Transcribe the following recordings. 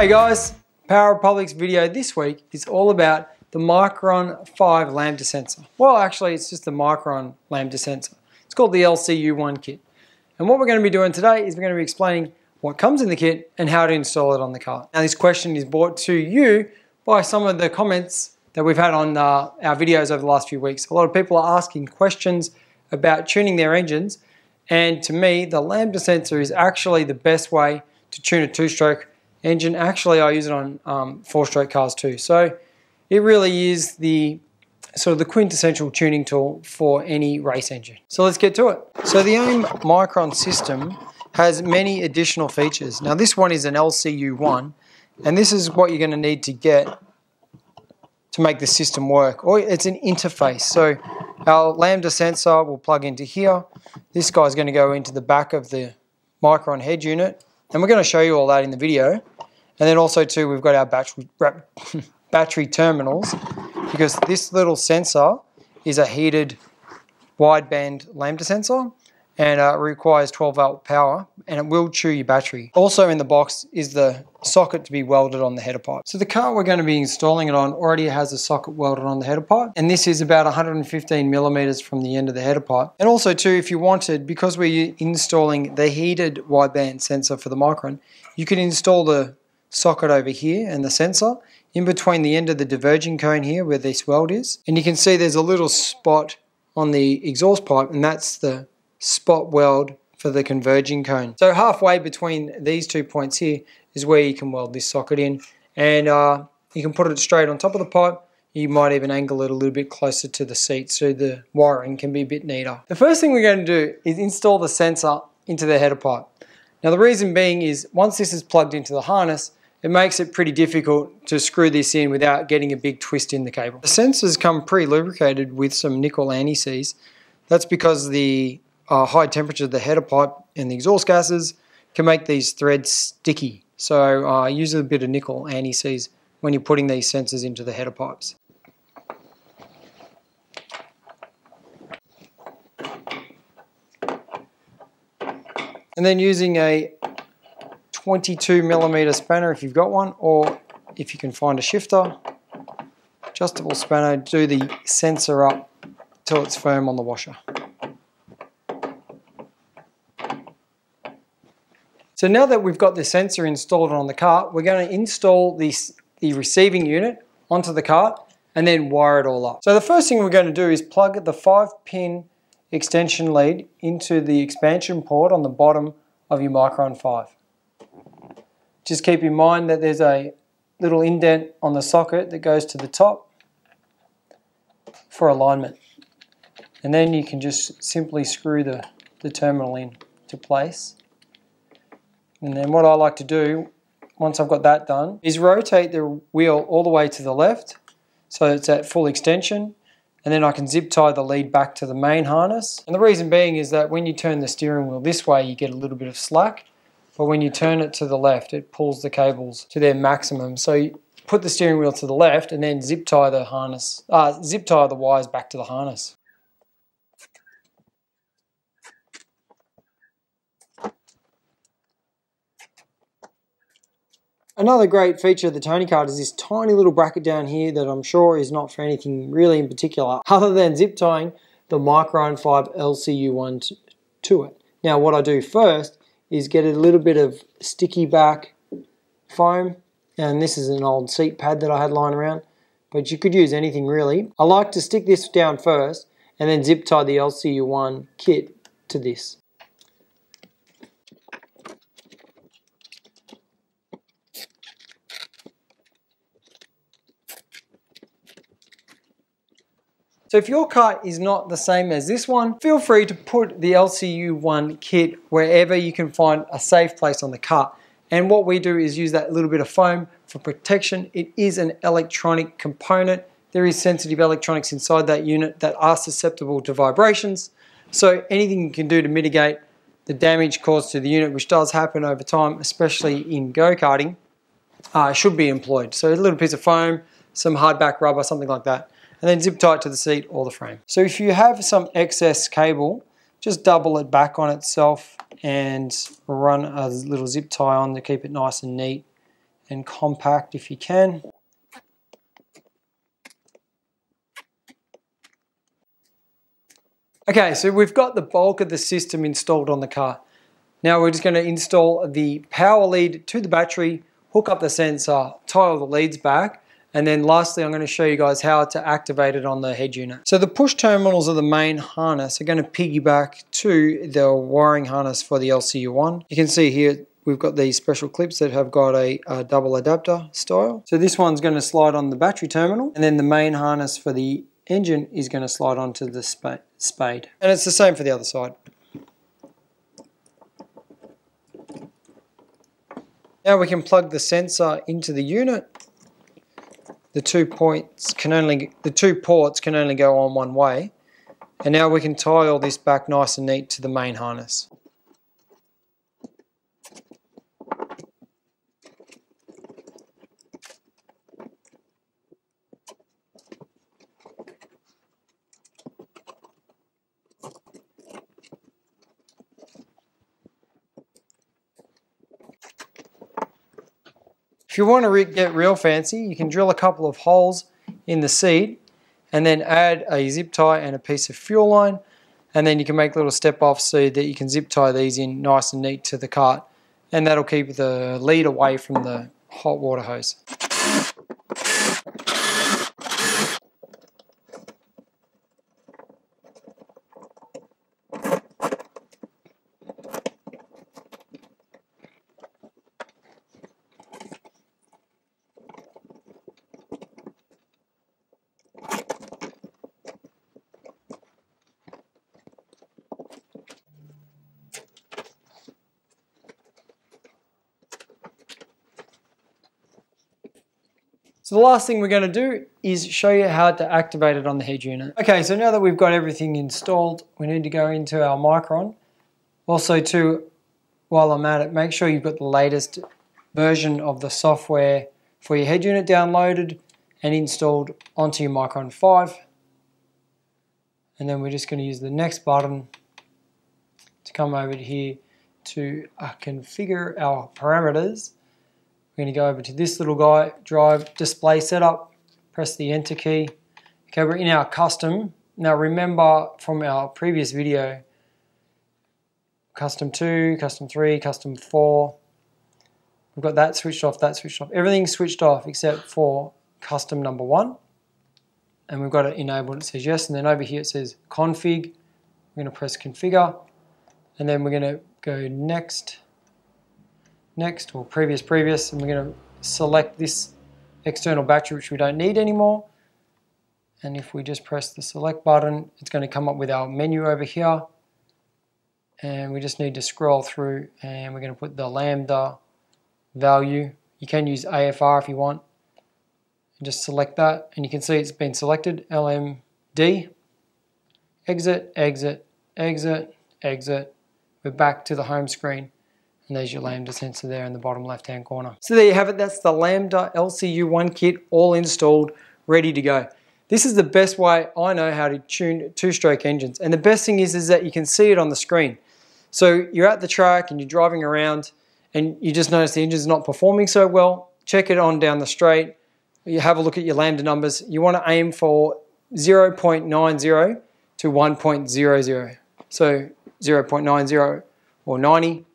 Hey guys, Power Republic's video this week is all about the Mychron 5 Lambda sensor. Well, actually, it's just the Mychron Lambda sensor. It's called the LCU1 kit. And what we're going to be doing today is we're going to be explaining what comes in the kit and how to install it on the Kart. Now, this question is brought to you by some of the comments that we've had on our videos over the last few weeks. A lot of people are asking questions about tuning their engines, and to me, the Lambda sensor is actually the best way to tune a two-stroke engine. Actually, I use it on four-stroke cars too. So it really is the sort of the quintessential tuning tool for any race engine. So let's get to it. So the AIM Mychron system has many additional features. Now this one is an LCU1, and this is what you're going to need to get to make the system work. Or it's an interface. So our Lambda sensor will plug into here. This guy's going to go into the back of the Mychron head unit, and we're going to show you all that in the video. And then also too, we've got our battery terminals, because this little sensor is a heated wideband Lambda sensor, and it requires 12 volt power, and it will chew your battery. Also in the box is the socket to be welded on the header pipe. So the car we're going to be installing it on already has a socket welded on the header pipe, and this is about 115 millimeters from the end of the header pipe. And also too, if you wanted, because we're installing the heated wideband sensor for the Mychron, you could install the socket over here and the sensor in between the end of the diverging cone here where this weld is. And you can see there's a little spot on the exhaust pipe, and that's the spot weld for the converging cone. So halfway between these 2 points here is where you can weld this socket in, and you can put it straight on top of the pipe. You might even angle it a little bit closer to the seat so the wiring can be a bit neater. The first thing we're going to do is install the sensor into the header pipe. Now the reason being is once this is plugged into the harness, it makes it pretty difficult to screw this in without getting a big twist in the cable. The sensors come pre-lubricated with some nickel anti-seize. That's because the high temperature of the header pipe and the exhaust gases can make these threads sticky. So use a bit of nickel anti-seize when you're putting these sensors into the header pipes. And then using a 22 millimeter spanner if you've got one, or if you can find a shifter, adjustable spanner, do the sensor up till it's firm on the washer. So now that we've got the sensor installed on the cart, we're going to install the receiving unit onto the cart and then wire it all up. So the first thing we're going to do is plug the 5-pin extension lead into the expansion port on the bottom of your Mychron 5. Just keep in mind that there's a little indent on the socket that goes to the top for alignment. And then you can just simply screw the terminal in to place. And then what I like to do, once I've got that done, is rotate the wheel all the way to the left so it's at full extension, and then I can zip tie the lead back to the main harness. And the reason being is that when you turn the steering wheel this way, you get a little bit of slack, but when you turn it to the left, it pulls the cables to their maximum. So you put the steering wheel to the left and then zip tie the harness, zip tie the wires back to the harness. Another great feature of the Tony Kart is this tiny little bracket down here that I'm sure is not for anything really in particular other than zip tying the Mychron 5 LCU1 to it. Now what I do first is get a little bit of sticky back foam, and this is an old seat pad that I had lying around, but you could use anything really. I like to stick this down first and then zip tie the LCU1 kit to this. So if your kart is not the same as this one, feel free to put the LCU1 kit wherever you can find a safe place on the kart. And what we do is use that little bit of foam for protection. It is an electronic component. There is sensitive electronics inside that unit that are susceptible to vibrations. So anything you can do to mitigate the damage caused to the unit, which does happen over time, especially in go-karting, should be employed. So a little piece of foam, some hardback rubber, something like that, and then zip tie it to the seat or the frame. So if you have some excess cable, just double it back on itself and run a little zip tie on to keep it nice and neat and compact if you can. Okay, so we've got the bulk of the system installed on the car. Now we're just going to install the power lead to the battery, hook up the sensor, tie all the leads back, and then lastly I'm going to show you guys how to activate it on the head unit. So the push terminals of the main harness are going to piggyback to the wiring harness for the LCU1. You can see here we've got these special clips that have got a double adapter style. So this one's going to slide on the battery terminal, and then the main harness for the engine is going to slide onto the spade. And it's the same for the other side. Now we can plug the sensor into the unit. The two ports can only go on one way. And now we can tie all this back nice and neat to the main harness. If you want to get real fancy, you can drill a couple of holes in the seat and then add a zip tie and a piece of fuel line, and then you can make little step-offs so that you can zip tie these in nice and neat to the cart, and that'll keep the lead away from the hot water hose. So the last thing we're going to do is show you how to activate it on the head unit. Okay, so now that we've got everything installed, we need to go into our Mychron. Also too, while I'm at it, make sure you've got the latest version of the software for your head unit downloaded and installed onto your Mychron 5. And then we're just going to use the next button to come over here to configure our parameters. We're going to go over to this little guy, drive display setup, press the enter key. Okay, we're in our custom. Now remember from our previous video, custom 2, custom 3, custom 4. We've got that switched off, that switched off. Everything's switched off except for custom number 1. And we've got it enabled, it says yes. And then over here it says config. We're going to press configure. And then we're going to go next, or previous, and we're going to select this external battery which we don't need anymore. And if we just press the select button, it's going to come up with our menu over here. And we just need to scroll through and we're going to put the Lambda value. You can use AFR if you want. And just select that and you can see it's been selected, LMD. Exit, exit, exit, exit. We're back to the home screen. And there's your Lambda sensor there in the bottom left-hand corner. So there you have it. That's the Lambda LCU1 kit, all installed, ready to go. This is the best way I know how to tune two-stroke engines. And the best thing is that you can see it on the screen. So you're at the track and you're driving around and you just notice the engine's not performing so well. Check it on down the straight. You have a look at your Lambda numbers. You want to aim for 0.90 to 1.00. So 0.90 or 90.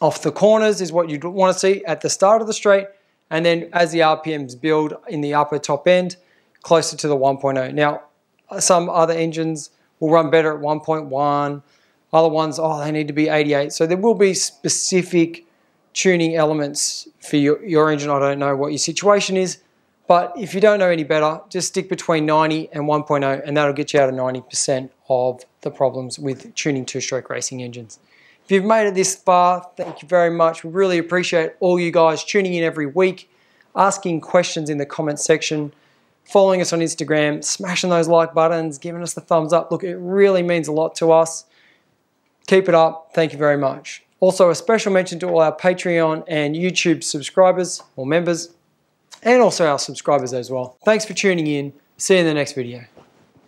Off the corners is what you want to see at the start of the straight, and then as the RPMs build in the upper top end, closer to the 1.0. Now, some other engines will run better at 1.1, other ones, they need to be 88. So there will be specific tuning elements for your engine. I don't know what your situation is, but if you don't know any better, just stick between 90 and 1.0, and that'll get you out of 90% of the problems with tuning two-stroke racing engines. If you've made it this far, thank you very much. We really appreciate all you guys tuning in every week, asking questions in the comments section, following us on Instagram, smashing those like buttons, giving us the thumbs up. Look, it really means a lot to us. Keep it up. Thank you very much. Also, a special mention to all our Patreon and YouTube subscribers or members, and also our subscribers as well. Thanks for tuning in. See you in the next video.